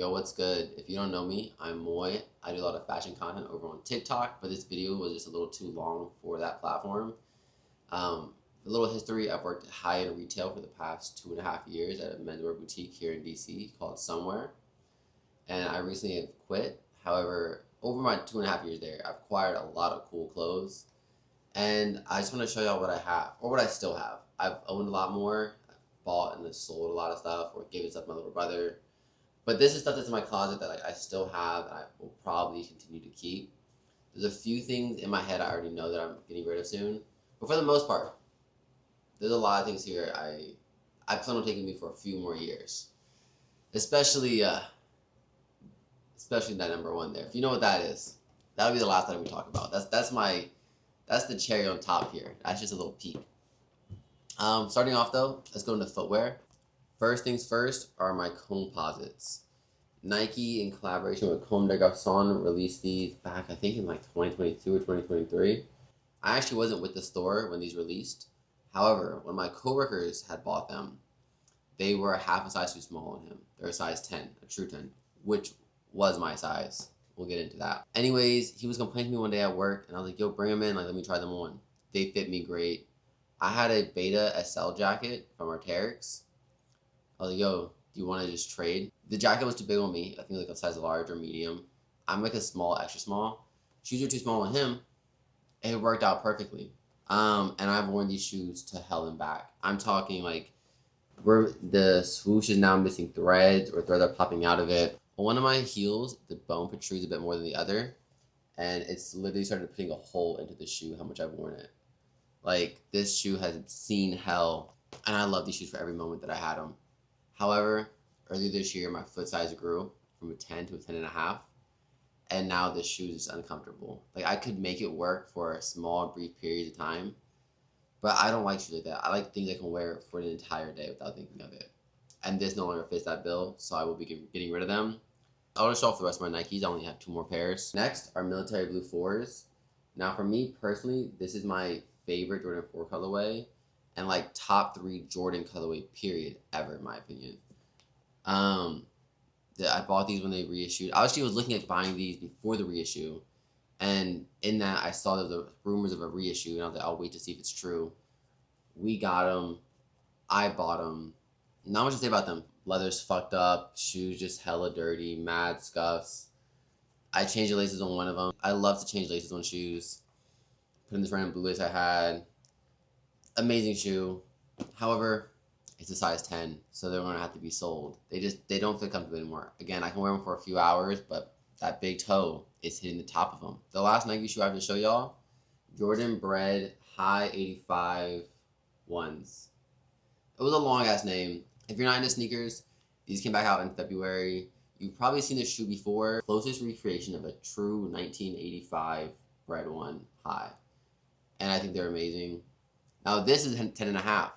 Yo, what's good? If you don't know me, I'm Moy. I do a lot of fashion content over on TikTok, but this video was just a little too long for that platform. A little history, I've worked high-end retail for the past 2.5 years at a menswear boutique here in DC called Somewhere, and I recently have quit. However, over my 2.5 years there, I've acquired a lot of cool clothes, and I just want to show y'all what I have, or what I still have. I've owned a lot more, I've bought and sold a lot of stuff, or given stuff to my little brother. But this is stuff that's in my closet that I still have and I will probably continue to keep. There's a few things in my head I already know that I'm getting rid of soon. But for the most part, there's a lot of things here I plan on taking me for a few more years. Especially especially that number one there. If you know what that is, that'll be the last time we talk about. That's the cherry on top here. That's just a little peek. Starting off though, let's go into footwear. First things first are my composites. Nike, in collaboration with Comme des Garçons, released these back, I think, in like 2022 or 2023. I actually wasn't with the store when these released. However, when my coworkers had bought them, they were a half a size too small on him. They're a size 10, a true 10, which was my size. We'll get into that. Anyways, he was complaining to me one day at work, and I was like, yo, bring them in, like, let me try them on. They fit me great. I had a Beta SL jacket from Arc'teryx. I was like, yo, do you want to just trade? The jacket was too big on me. I think like a size large or medium. I'm like a small, extra small. Shoes are too small on him. It worked out perfectly. And I've worn these shoes to hell and back. I'm talking like where the swoosh is now missing threads or threads are popping out of it. On one of my heels, the bone protrudes a bit more than the other. And it's literally started putting a hole into the shoe how much I've worn it. Like, this shoe has seen hell. And I love these shoes for every moment that I had them. However, earlier this year, my foot size grew from a 10 to a 10.5, and now this shoe is just uncomfortable. Like, I could make it work for a small, brief period of time, but I don't like shoes like that. I like things I can wear for an entire day without thinking of it. And this no longer fits that bill, so I will be getting rid of them. I'll just show off the rest of my Nikes. I only have 2 more pairs. Next are military blue 4s. Now, for me personally, this is my favorite Jordan 4 colorway. And like top 3 Jordan colorway period ever, in my opinion. I bought these when they reissued. I actually was looking at buying these before the reissue, and in that I saw there was rumors of a reissue, and I was like, I'll wait to see if it's true. We got them. I bought them. Not much to say about them. Leather's fucked up. Shoes just hella dirty. Mad scuffs. I changed the laces on one of them. I love to change laces on shoes. Put in this random blue lace I had. Amazing shoe. However, it's a size 10, so they're going to have to be sold. They don't fit comfortable anymore. Again, I can wear them for a few hours, but that big toe is hitting the top of them. The last Nike shoe I have to show y'all, Jordan Bred High 85 ones. It was a long-ass name. If you're not into sneakers, these came back out in February. You've probably seen this shoe before. Closest recreation of a true 1985 Bred 1 High. And I think they're amazing. Now, this is 10.5.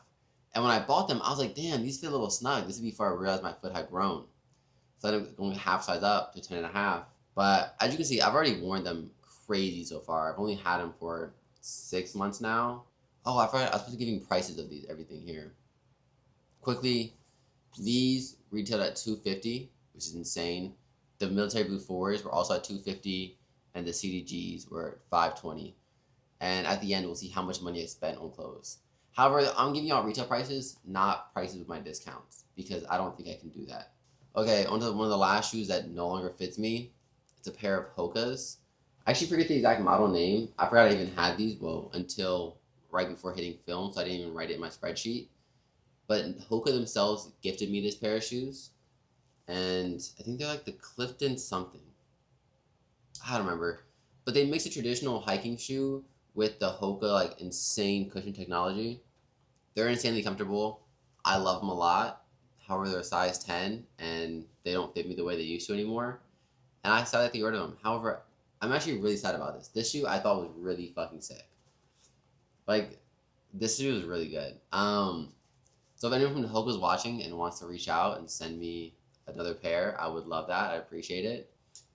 And when I bought them, I was like, damn, these feel a little snug. This is before I realized my foot had grown. So I ended up going half size up to 10.5. But as you can see, I've already worn them crazy so far. I've only had them for 6 months now. Oh, I forgot. I was supposed to give you prices of everything here. Quickly, these retailed at $250, which is insane. The military blue 4s were also at $250, and the CDGs were at $520. And at the end, we'll see how much money I spent on clothes. However, I'm giving y'all retail prices, not prices with my discounts, because I don't think I can do that. Okay, on to one of the last shoes that no longer fits me. It's a pair of Hoka's. I actually forget the exact model name. I forgot I even had these, well, until right before hitting film, so I didn't even write it in my spreadsheet. But Hoka themselves gifted me this pair of shoes, and I think they're like the Clifton something. I don't remember. But they mix a traditional hiking shoe with the Hoka like insane cushion technology. They're insanely comfortable. I love them a lot. However, they're a size 10 and they don't fit me the way they used to anymore. And I decided to get rid of them. However, I'm actually really sad about this. This shoe I thought was really fucking sick. Like, this shoe is really good. So if anyone from Hoka is watching and wants to reach out and send me another pair, I would love that. I appreciate it.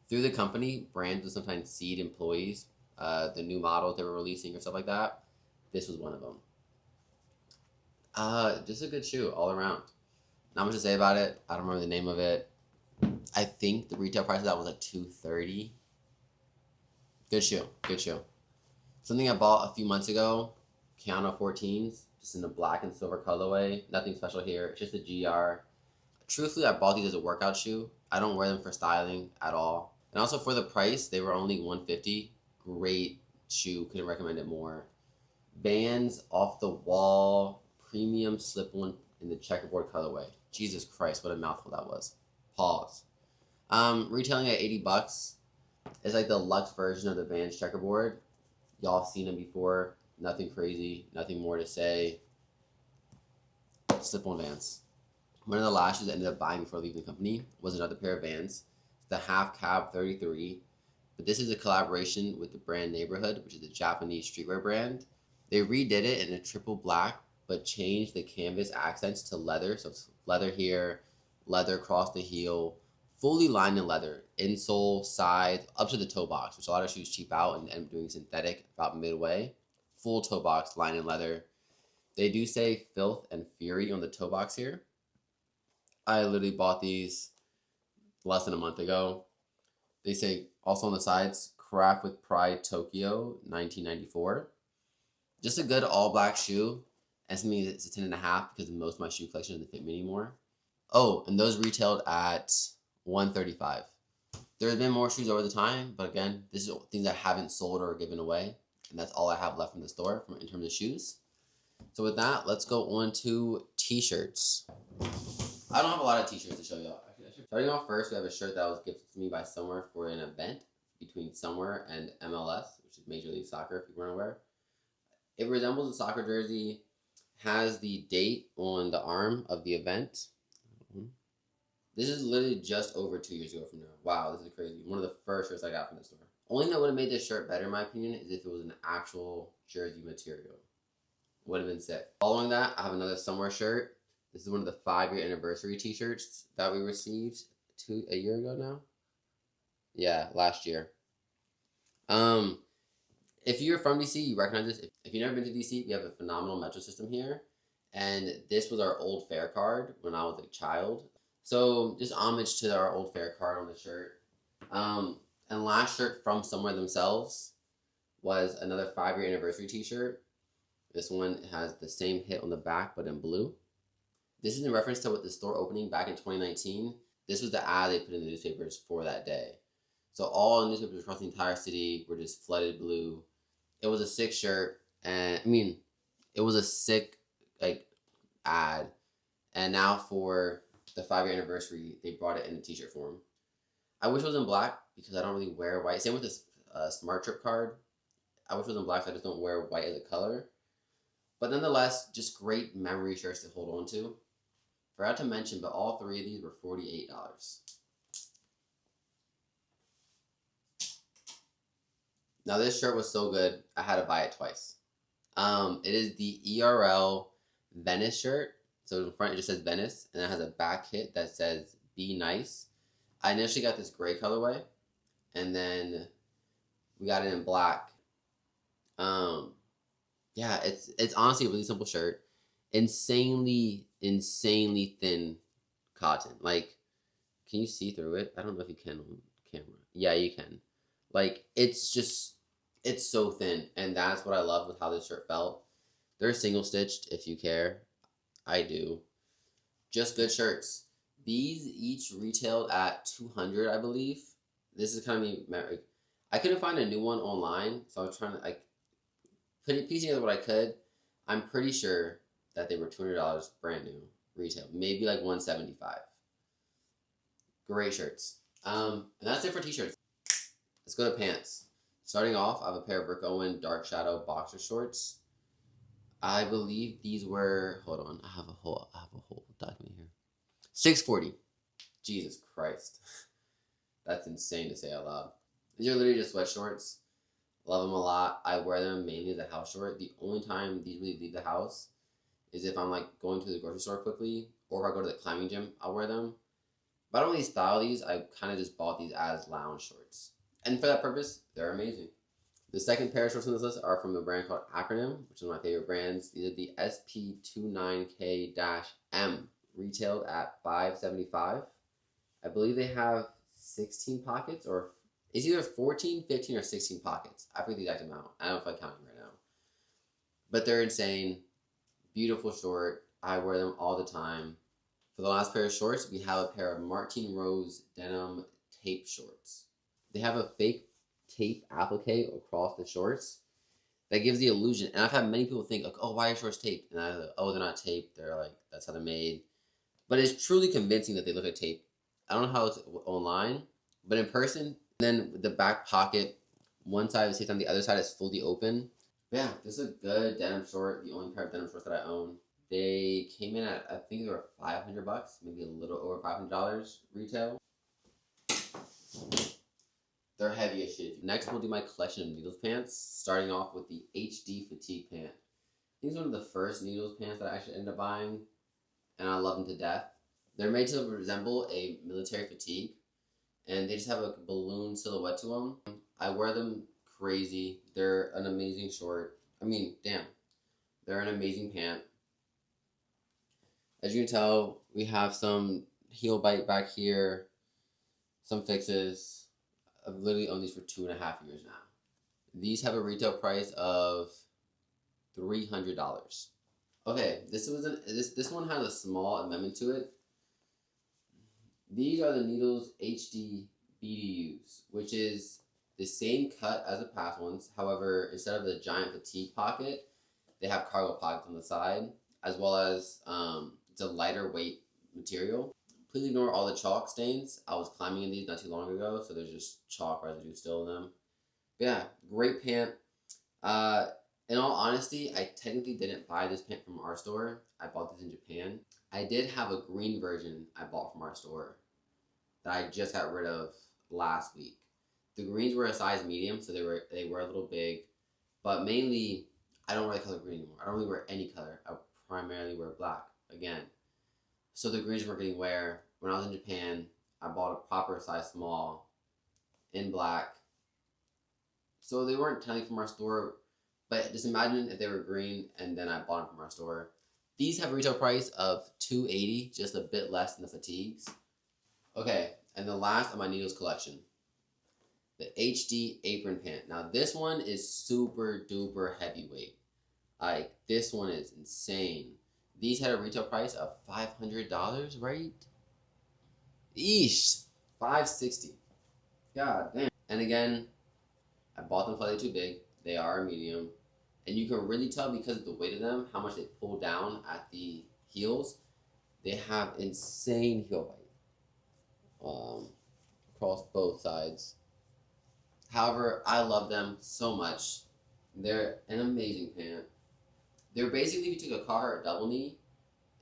Through the company, brands will sometimes seed employees the new models they were releasing or stuff like that. This was one of them. Just a good shoe all around. Not much to say about it. I don't remember the name of it. I think the retail price of that was like $230. Good shoe. Good shoe. Something I bought a few months ago, Keanu 14s, just in the black and silver colorway. Nothing special here. It's just a GR. Truthfully, I bought these as a workout shoe. I don't wear them for styling at all. And also for the price, they were only $150. Great shoe. Couldn't recommend it more. Vans off the wall, premium slip-on in the checkerboard colorway. Jesus Christ, what a mouthful that was. Pause. Retailing at $80. It's like the luxe version of the Vans checkerboard. Y'all have seen them before. Nothing crazy. Nothing more to say. Slip-on Vans. One of the last shoes I ended up buying before leaving the company was another pair of Vans. The Half Cab 33. But this is a collaboration with the brand Neighborhood, which is a Japanese streetwear brand. They redid it in a triple black, but changed the canvas accents to leather. So it's leather here, leather across the heel, fully lined in leather, insole, sides, up to the toe box, which a lot of shoes cheap out and end up doing synthetic about midway. Full toe box, lined in leather. They do say Filth and Fury on the toe box here. I literally bought these less than a month ago. They say also on the sides, Craft with Pride Tokyo 1994. Just a good all black shoe. And something it's a 10.5 because most of my shoe collection doesn't fit me anymore. Oh, and those retailed at $135. There's been more shoes over the time, but again, this is things I haven't sold or given away. And that's all I have left in the store in terms of shoes. So with that, let's go on to t-shirts. I don't have a lot of t-shirts to show y'all. Starting off first, we have a shirt that was gifted to me by Somewhere for an event between Somewhere and MLS, which is Major League Soccer, if you weren't aware. It resembles a soccer jersey, has the date on the arm of the event. This is literally just over 2 years ago from now. Wow, this is crazy. One of the first shirts I got from the store. Only thing that would have made this shirt better, in my opinion, is if it was an actual jersey material. Would have been sick. Following that, I have another Somewhere shirt. This is one of the 5-year anniversary t-shirts that we received a year ago now. Yeah, last year. If you're from DC, you recognize this. If you've never been to DC, we have a phenomenal metro system here. And this was our old fare card when I was a child. So just homage to our old fare card on the shirt. And last shirt from Somewhere themselves was another 5-year anniversary t-shirt. This one has the same hit on the back, but in blue. This is in reference to what the store opening back in 2019. This was the ad they put in the newspapers for that day. So all the newspapers across the entire city were just flooded blue. It was a sick shirt, and it was a sick ad. And now for the 5-year anniversary, they brought it in a t-shirt form. I wish it was in black because I don't really wear white. Same with this Smart Trip card. I wish it was in black, so I just don't wear white as a color. But nonetheless, just great memory shirts to hold on to. Forgot to mention, but all 3 of these were $48. Now this shirt was so good, I had to buy it twice. It is the ERL Venice shirt. So in front it just says Venice, and it has a back hit that says Be Nice. I initially got this gray colorway, and then we got it in black. Yeah, it's honestly a really simple shirt. Insanely thin cotton. Like, can you see through it? I don't know if you can on camera. Yeah, you can. Like, it's so thin, and that's what I love with how this shirt felt. They're single stitched if you care. I do. Just good shirts. These each retailed at $200, I believe. This is kind of I couldn't find a new one online, so I was trying to piece together what I could. I'm pretty sure that they were $200 brand new retail, maybe like $175. Great shirts. And that's it for t-shirts. Let's go to pants. Starting off, I have a pair of Rick Owen Dark Shadow boxer shorts. I believe these were, hold on, I have a whole document here. $640. Jesus Christ. That's insane to say out loud. These are literally just sweat shorts. Love them a lot. I wear them mainly as a house short. The only time these really leave the house is if I'm going to the grocery store quickly, or if I go to the climbing gym, I'll wear them. But I don't really style these. I kind of just bought these as lounge shorts. And for that purpose, they're amazing. The second pair of shorts on this list are from a brand called Acronym, which is one of my favorite brands. These are the SP29K-M, retailed at $575. I I believe they have 16 pockets, or it's either 14, 15, or 16 pockets. I forget the exact amount. I don't know if I'm counting right now. But they're insane. Beautiful short. I wear them all the time. For the last pair of shorts, we have a pair of Martine Rose denim tape shorts. They have a fake tape applique across the shorts that gives the illusion. And I've had many people think, like, oh, why are shorts taped? And I'm like, oh, they're not taped. They're like, that's how they're made. But it's truly convincing that they look like tape. I don't know how it's online, but in person, then with the back pocket, one side is taped on, the other side is fully open. But yeah, this is a good denim short. The only pair of denim shorts that I own. They came in at, I think they were $500, maybe a little over $500 retail. They're heavy as shit. Next, we'll do my collection of Needles pants, starting off with the HD Fatigue pant. I think it's one of the first Needles pants that I actually ended up buying, and I love them to death. They're made to resemble a military fatigue, and they just have a balloon silhouette to them. I wear them crazy. They're an amazing short. I mean, damn. They're an amazing pant. As you can tell, we have some heel bite back here, some fixes. I've literally owned these for 2.5 years now. These have a retail price of $300. Okay, this one has a small amendment to it. These are the Needles HD BDUs, which is the same cut as the past ones. However, instead of the giant fatigue pocket, they have cargo pockets on the side, as well as it's a lighter weight material. Please ignore all the chalk stains. I was climbing in these not too long ago, so there's just chalk residue still in them. But yeah, great pant. In all honesty, I technically didn't buy this pant from our store. I bought this in Japan. I did have a green version I bought from our store that I just got rid of last week. The greens were a size medium, so they were a little big, but mainly I don't wear the color green anymore. I don't really wear any color. I primarily wear black again. So the greens weren't getting wear. When I was in Japan, I bought a proper size small in black. So they weren't technically from our store, but just imagine if they were green and then I bought them from our store. These have a retail price of $280, just a bit less than the fatigues. Okay, and the last of my Needles collection, the HD apron pant. Now this one is super duper heavyweight. Like, this one is insane. These had a retail price of $500, right? Eesh, $560. God damn. And again, I bought them slightly too big. They are a medium. And you can really tell because of the weight of them, how much they pull down at the heels. They have insane heel bite across both sides. However, I love them so much. They're an amazing pant. They're basically, if you took a Carhartt double knee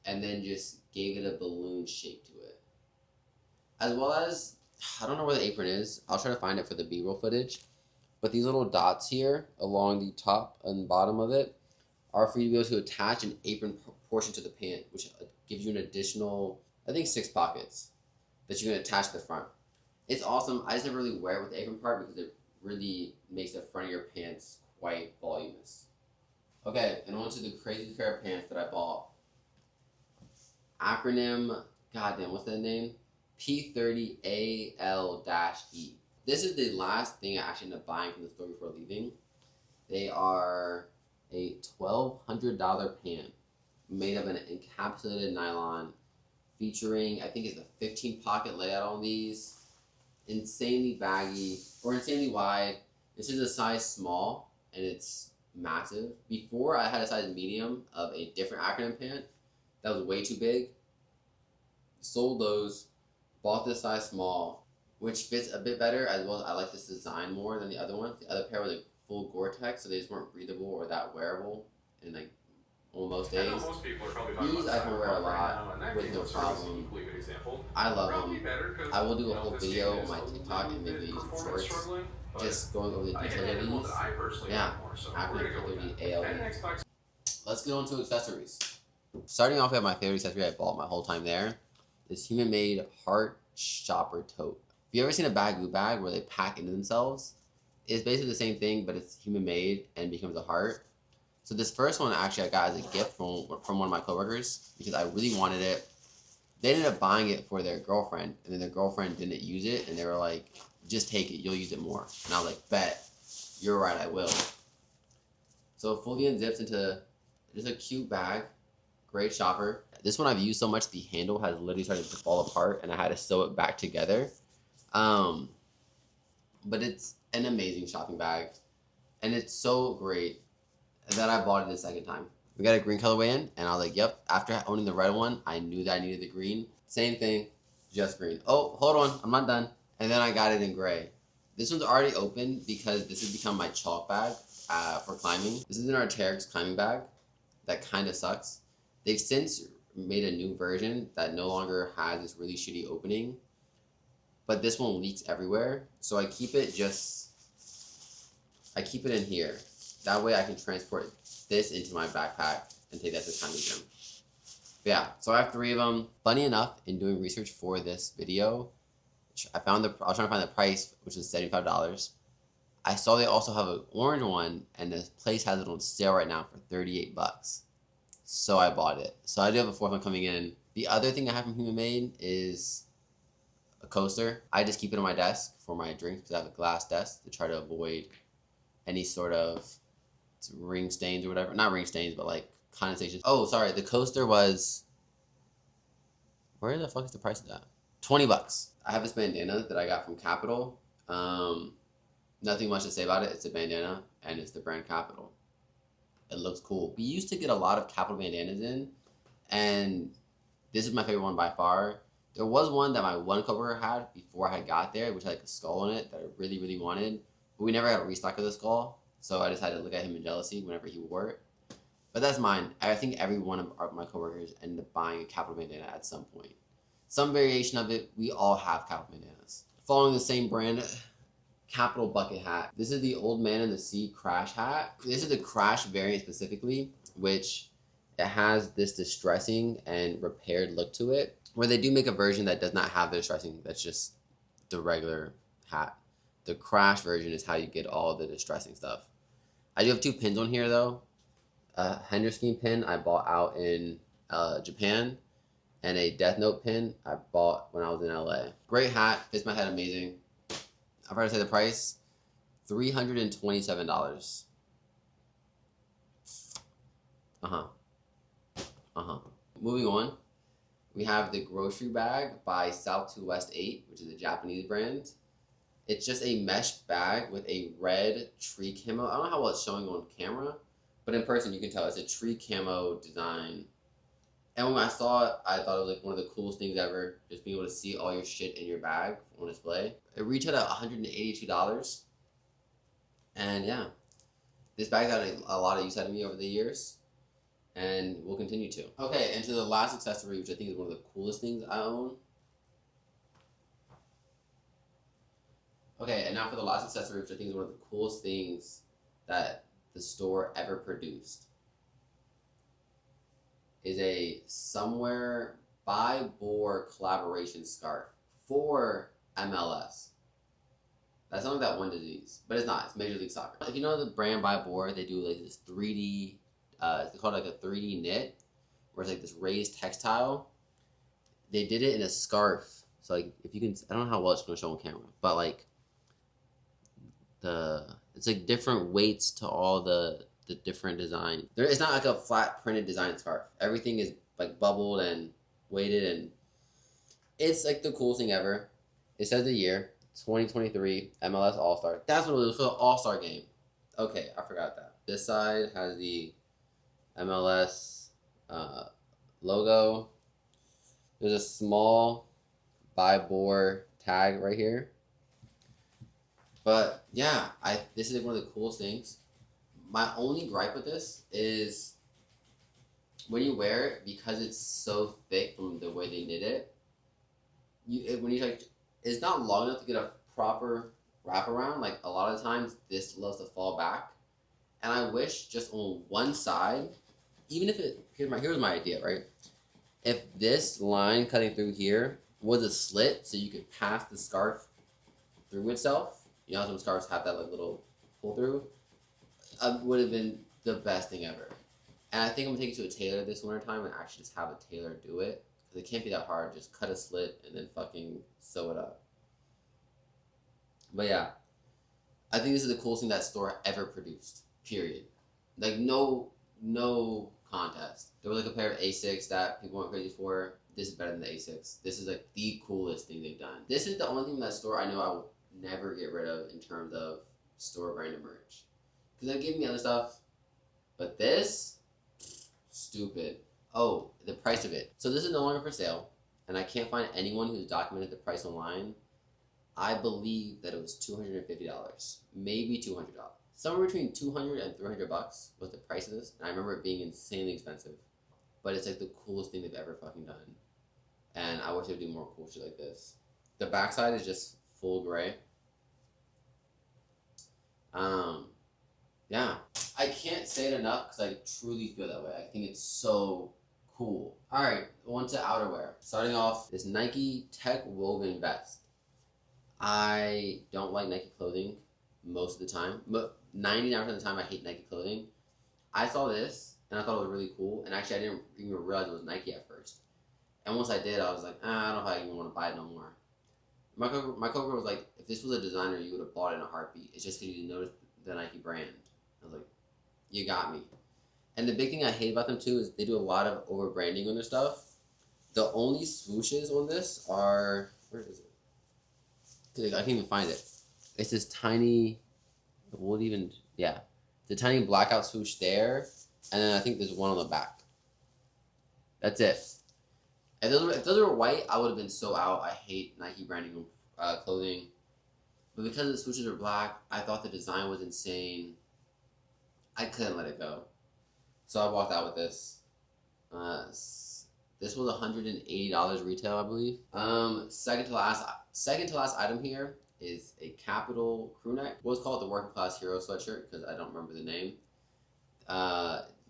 and then just gave it a balloon shape to it. As well as, I don't know where the apron is. I'll try to find it for the B-roll footage. But these little dots here along the top and bottom of it are for you to be able to attach an apron portion to the pant, which gives you an additional, I think, 6 pockets that you can attach to the front. It's awesome. I just never really wear it with the apron part because it really makes the front of your pants quite voluminous. Okay, and on to the crazy pair of pants that I bought. Acronym, goddamn, what's that name? P30AL-E. This is the last thing I actually ended up buying from the store before leaving. They are a $1,200 pant made of an encapsulated nylon featuring, I think it's a 15 pocket layout on these. Insanely baggy, or insanely wide. This is a size small, and it's massive. Before, I had a size medium of a different acronym pant that was way too big. Sold those, bought this size small, which fits a bit better, as well as I like this design more than the other one. The other pair were like full Gore-Tex, so they just weren't breathable or that wearable in like on most days. These I can wear a lot with no problem. I love them. I will do a whole video on my TikTok and maybe use some shorts, just going over the details of these. Yeah, acronym P30ALE. Let's get on to accessories. Starting off with my favorite accessory I bought my whole time there, this human made heart shopper tote. Have you ever seen a bagoo bag where they pack into themselves? It's basically the same thing, but it's human made and becomes a heart. So this first one actually I got as a gift from one of my coworkers because I really wanted it. They ended up buying it for their girlfriend, and then their girlfriend didn't use it, and they were like, just take it, you'll use it more. And I was like, bet, you're right, I will. So it fully unzips into just a cute bag, great shopper. This one I've used so much, the handle has literally started to fall apart, and I had to sew it back together. But it's an amazing shopping bag, and it's so great that I bought it the second time. We got a green colorway in, and I was like, yep, after owning the red one, I knew that I needed the green. Same thing, just green. Oh, hold on, I'm not done. And then I got it in gray. This one's already open because this has become my chalk bag for climbing. This is an Arc'teryx climbing bag that kind of sucks. They've since made a new version that no longer has this really shitty opening, but this one leaks everywhere. So I keep it in here. That way I can transport this into my backpack and take that to the climbing gym. But yeah, so I have 3 of them. Funny enough, in doing research for this video, I was trying to find the price, which is $75. I saw they also have an orange one, and this place has it on sale right now for $38. So I bought it. So I do have a 4th one coming in. The other thing I have from Human Made is a coaster. I just keep it on my desk for my drinks because I have a glass desk to try to avoid any sort of ring stains or whatever. Not ring stains, but like condensation. Oh, sorry. The coaster was... Where the fuck is the price of that? $20. I have this bandana that I got from Capital. Nothing much to say about it. It's a bandana, and it's the brand Capital. It looks cool. We used to get a lot of Capital bandanas in, and this is my favorite one by far. There was one that my one coworker had before I got there, which had like a skull on it that I really, really wanted. But we never got a restock of the skull, so I decided to look at him in jealousy whenever he wore it. But that's mine. I think every one of my coworkers ended up buying a Capital bandana at some point. Some variation of it, we all have Capital bandanas. Following the same brand, Capital bucket hat. This is the Old Man in the Sea crash hat. This is the crash variant specifically, which it has this distressing and repaired look to it, where they do make a version that does not have the distressing, that's just the regular hat. The crash version is how you get all the distressing stuff. I do have 2 pins on here though. A Henderson pin I bought out in Japan, and a Death Note pin I bought when I was in LA. Great hat, fits my head amazing. I've heard to say the price, $327. Moving on, we have the grocery bag by South to West 8, which is a Japanese brand. It's just a mesh bag with a red tree camo. I don't know how well it's showing on camera, but in person you can tell it's a tree camo design. And when I saw it, I thought it was like one of the coolest things ever, just being able to see all your shit in your bag on display. It retailed at $182. And yeah, this bag got a lot of use out of me over the years, and will continue to. Okay, and to the last accessory, which I think is one of the coolest things I own. Okay, and now for the last accessory, which I think is one of the coolest things that the store ever produced, is a Somewhere by Boar collaboration scarf for MLS. That sounds like that one disease, but it's not. It's Major League Soccer. If you know the brand by Boar, they do like this 3D, it's called like a 3D knit, where it's like this raised textile. They did it in a scarf. So like, if you can, I don't know how well it's going to show on camera, but like it's like different weights to all the different designs. It's not like a flat printed design scarf. Everything is like bubbled and weighted, and it's like the coolest thing ever. It says the year, 2023 MLS All-Star. That's what it was for the All-Star game. Okay, I forgot that. This side has the MLS logo. There's a small by Boar tag right here. But yeah, this is one of the coolest things. My only gripe with this is when you wear it, because it's so thick from the way they knit it, it's not long enough to get a proper wraparound. Like a lot of times this loves to fall back. And I wish just on one side, even if here's my idea, right? If this line cutting through here was a slit so you could pass the scarf through itself, you know how some scarves have that like little pull through, would have been the best thing ever. And I think I'm gonna take it to a tailor this winter time and actually just have a tailor do it, because because it can't be that hard. Just cut a slit and then fucking sew it up. But yeah, I think this is the coolest thing that store ever produced. Period. Like no contest. There was like a pair of Asics that people went crazy for. This is better than the Asics. This is like the coolest thing they've done. This is the only thing in that store I know I will never get rid of in terms of store branded merch. Because they give me other stuff, but this, stupid. Oh, the price of it. So this is no longer for sale, and I can't find anyone who's documented the price online. I believe that it was $250, maybe $200. Somewhere between $200 and $300 was the price of this, and I remember it being insanely expensive. But it's like the coolest thing they've ever fucking done, and I wish they'd do more cool shit like this. The backside is just full gray. Yeah, I can't say it enough because I truly feel that way. I think it's so cool. All right, on to outerwear. Starting off, this Nike Tech woven vest. I don't like Nike clothing most of the time, but 99% of the time I hate Nike clothing. I saw this and I thought it was really cool, and actually I didn't even realize it was Nike at first. And once I did, I was like, I don't know if I even want to buy it no more. My coworker was like, if this was a designer, you would have bought it in a heartbeat. It's just because you didn't notice the Nike brand. I was like, you got me. And the big thing I hate about them too is they do a lot of over branding on their stuff. The only swooshes on this are, where is it? Because I can't even find it. It's this tiny, the tiny blackout swoosh there, and then I think there's one on the back. That's it. If those were white, I would have been so out. I hate Nike branding clothing. But because the swooshes are black, I thought the design was insane. I couldn't let it go. So I walked out with this. This was $180 retail, I believe. Second to last item here is a Capital crew neck. We'll call it the Working Class Hero sweatshirt because I don't remember the name.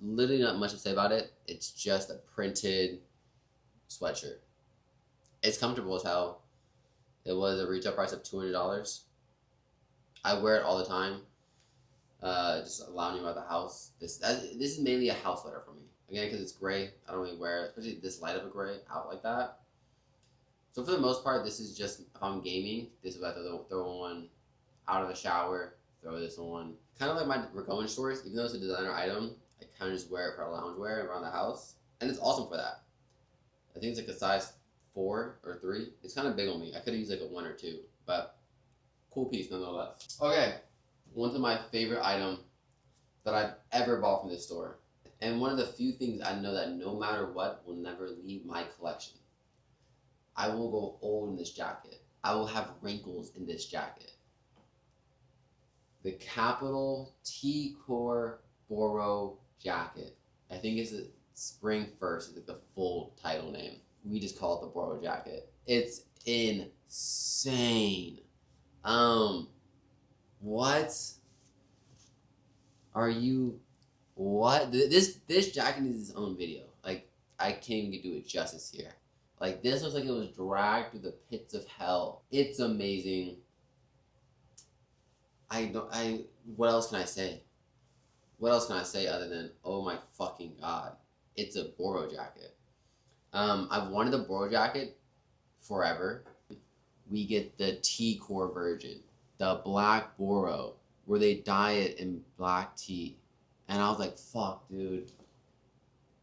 Literally not much to say about it. It's just a printed sweatshirt. It's comfortable as hell. It was a retail price of $200. I wear it all the time. Just lounging around the house. This is mainly a house sweater for me. Again, because it's gray. I don't really wear it, especially this light of a gray out like that. So for the most part, this is just, if I'm gaming, this is what I throw on out of the shower, throw this on. Kind of like my Ragon shorts, even though it's a designer item, I kind of just wear it for loungewear around the house. And it's awesome for that. I think it's like a size 4 or 3. It's kind of big on me. I could have used like a 1 or 2, but cool piece nonetheless. Okay, one of my favorite item that I've ever bought from this store. And one of the few things I know that no matter what will never leave my collection. I will go old in this jacket. I will have wrinkles in this jacket. The Capital T-Core Boro jacket. I think it's a Spring 1st, is like the full title name. We just call it the Boro jacket. It's insane. What? Are you... What? This jacket needs its own video. Like, I can't even do it justice here. Like, this looks like it was dragged through the pits of hell. It's amazing. What else can I say? What else can I say other than, oh my fucking god. It's a Boro jacket. I've wanted the Boro jacket forever. We get the T-Core version. The black Boro, where they dye it in black tea. And I was like, fuck, dude.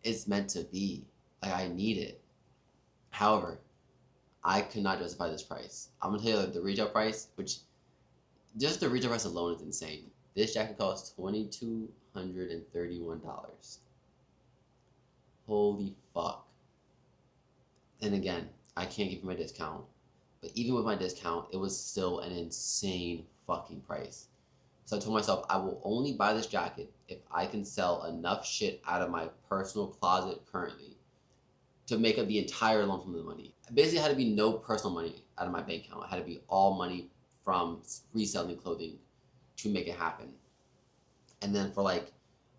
It's meant to be. Like, I need it. However, I could not justify this price. I'm going to tell you the retail price, which just the retail price alone is insane. This jacket costs $2,231. Holy fuck. And again, I can't give you my discount. But even with my discount, it was still an insane fucking price. So I told myself, I will only buy this jacket if I can sell enough shit out of my personal closet currently to make up the entire lump sum of the money. Basically, it had to be no personal money out of my bank account. It had to be all money from reselling clothing to make it happen. And then for like,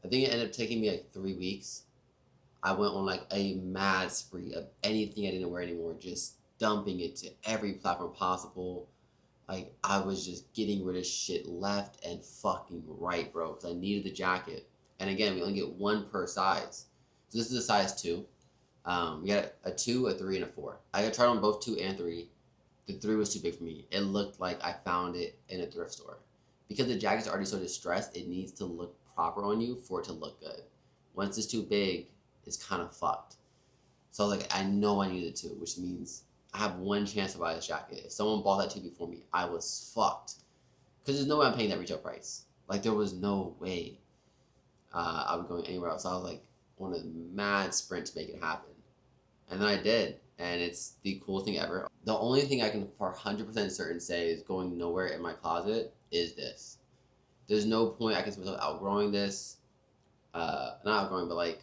I think it ended up taking me like 3 weeks. I went on like a mad spree of anything I didn't wear anymore, just dumping it to every platform possible. Like, I was just getting rid of shit left and fucking right, bro, because I needed the jacket. And again, we only get one per size. So this is a size 2. We got a 2, a 3, and a 4. I got tried on both 2 and 3. The 3 was too big for me. It looked like I found it in a thrift store. Because the jacket's already so distressed, it needs to look proper on you for it to look good. Once it's too big, it's kind of fucked. So like, I know I needed 2, which means I have one chance to buy this jacket. If someone bought that 2 before me, I was fucked. Because there's no way I'm paying that retail price. Like, there was no way I was going anywhere else. So I was like on a mad sprint to make it happen. And then I did. And it's the coolest thing ever. The only thing I can for 100% certain say is going nowhere in my closet is this. There's no point I can see myself outgrowing this. Not outgrowing, but like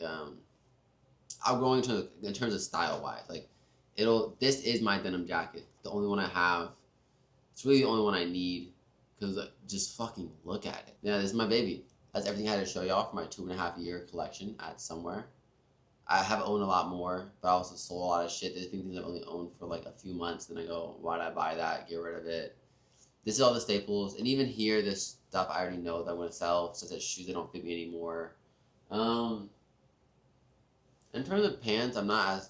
outgrowing in terms of style wise. Like this is my denim jacket. The only one I have. It's really the only one I need. Because just fucking look at it. Yeah, this is my baby. That's everything I had to show y'all for my 2.5-year collection at Somewhere. I have owned a lot more, but I also sold a lot of shit. There's been things I've only owned for like a few months, and I go, why did I buy that? Get rid of it. This is all the staples, and even here, this stuff I already know that I'm gonna sell, such as shoes that don't fit me anymore. In terms of pants, I'm not as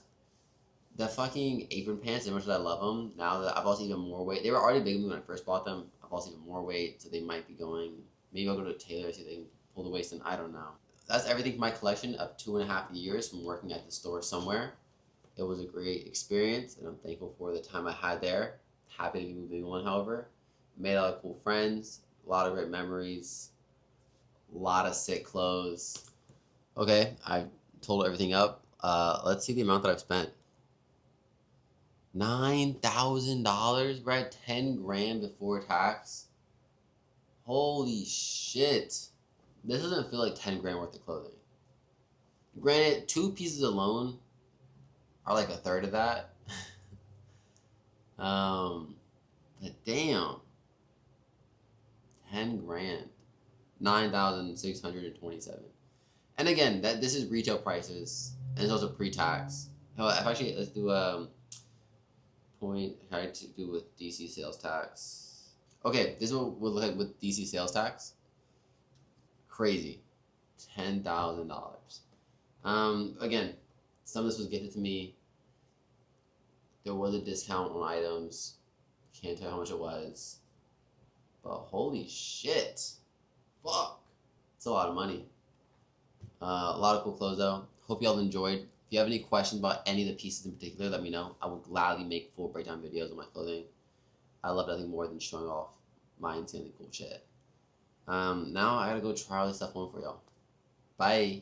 the fucking apron pants. As much as I love them, now that I've lost even more weight, they were already big when I first bought them. I've lost even more weight, so they might be going. Maybe I'll go to a tailor see if they can pull the waist in. I don't know. That's everything for my collection of 2.5 years from working at the store Somewhere. It was a great experience, and I'm thankful for the time I had there. Happy to be moving on, however. Made a lot of cool friends, a lot of great memories, a lot of sick clothes. Okay, I totaled everything up. Let's see the amount that I've spent. $9,000, right? 10 grand before tax. Holy shit. This doesn't feel like 10 grand worth of clothing. Granted, 2 pieces alone are like a third of that. But damn. 10 grand. 9,627. And again, this is retail prices, and it's also pre-tax. Actually, let's do point how to do with DC sales tax. Okay, this is what we'll look like with DC sales tax. Crazy. $10,000. Again, some of this was gifted to me. There was a discount on items. Can't tell how much it was. But holy shit. Fuck. It's a lot of money. A lot of cool clothes though. Hope y'all enjoyed. If you have any questions about any of the pieces in particular, let me know. I would gladly make full breakdown videos on my clothing. I love nothing more than showing off my insanely cool shit. Now I gotta go try all this stuff on for y'all. Bye.